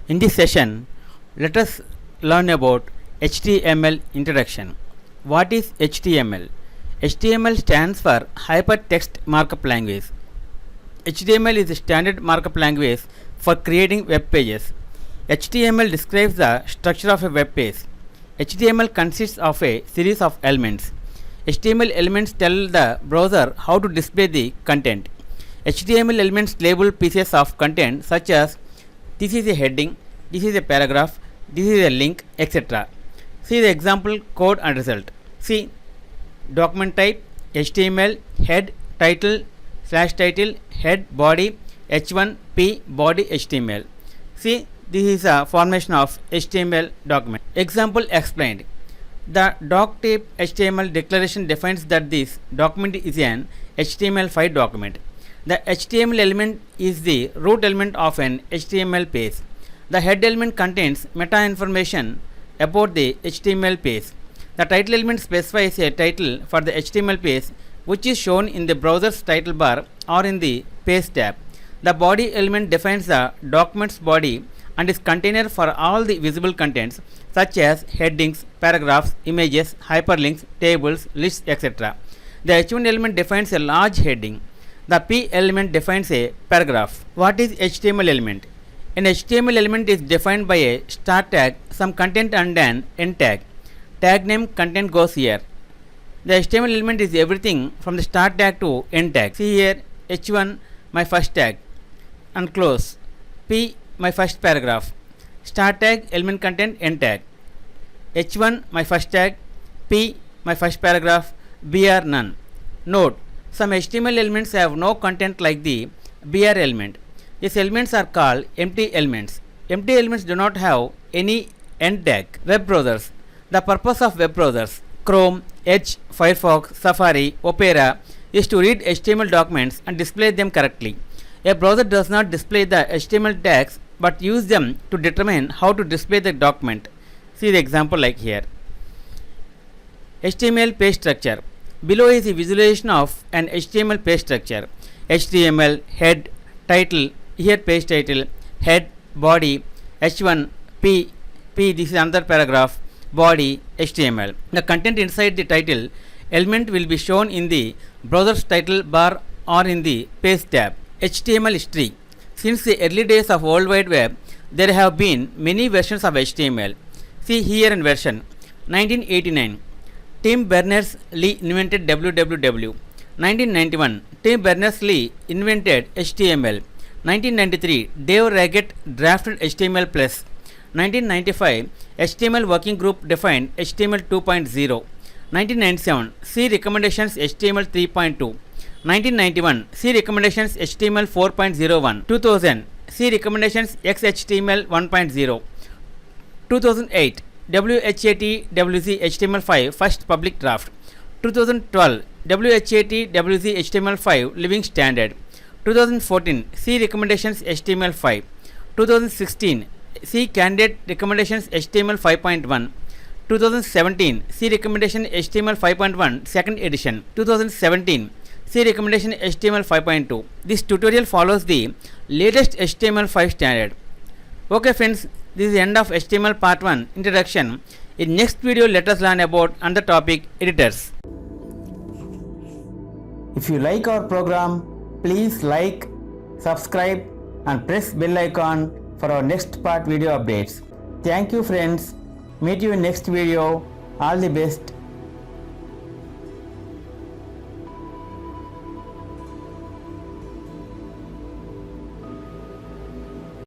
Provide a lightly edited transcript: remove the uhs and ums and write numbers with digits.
In this session, let us learn about HTML introduction. What is HTML? HTML stands for Hypertext Markup Language. HTML is the standard markup language for creating web pages. HTML describes the structure of a web page. HTML consists of a series of elements. HTML elements tell the browser how to display the content. HTML elements label pieces of content such as this is a heading, this is a paragraph, this is a link, etc. See the example code and result. See document type HTML head title /title head body h1 p body HTML. See this is a formation of HTML document. Example explained. The doc type HTML declaration defines that this document is an HTML5 document. The HTML element is the root element of an HTML page. The head element contains meta information about the HTML page. The title element specifies a title for the HTML page which is shown in the browser's title bar or in the page tab. The body element defines the document's body and is container for all the visible contents such as headings, paragraphs, images, hyperlinks, tables, lists, etc. The H1 element defines a large heading. The P element defines a paragraph. What is HTML element? An HTML element is defined by a start tag, some content and an end tag. Tag name content goes here. The HTML element is everything from the start tag to end tag. See here H1 my first tag and close. P my first paragraph. Start tag element content end tag. H1 my first tag, P my first paragraph, BR none. Note, some HTML elements have no content like the BR element. These elements are called empty elements. Empty elements do not have any end tag. Web browsers. The purpose of web browsers, Chrome, Edge, Firefox, Safari, Opera, is to read HTML documents and display them correctly. A browser does not display the HTML tags but use them to determine how to display the document. See the example like here. HTML page structure. Below is a visualization of an HTML page structure. HTML, head, title, here page title, head, body, H1, P, this is another paragraph, body, HTML. The content inside the title element will be shown in the browser's title bar or in the page tab. HTML history. Since the early days of World Wide Web, there have been many versions of HTML. See here in version 1989. Tim Berners-Lee invented www. 1991. Tim Berners-Lee invented HTML. 1993. Dave Raggett drafted HTML+. 1995. HTML Working Group defined HTML 2.0. 1997. See recommendations HTML 3.2. 1991. See recommendations HTML 4.01. 2000. See recommendations XHTML 1.0. 2008. WHAT-WZ HTML5 first public draft. 2012. WHAT-WZ HTML5 living standard. 2014. See recommendations HTML5. 2016. See candidate recommendations HTML 5.1. 2017. See recommendation HTML 5.1 second edition. 2017. See recommendation HTML 5.2. This tutorial follows the latest HTML5 standard. Okay friends, this is the end of HTML part 1 introduction. In next video let us learn about another topic, editors. If you like our program, please like, subscribe and press bell icon for our next part video updates. Thank you friends. Meet you in next video. All the best.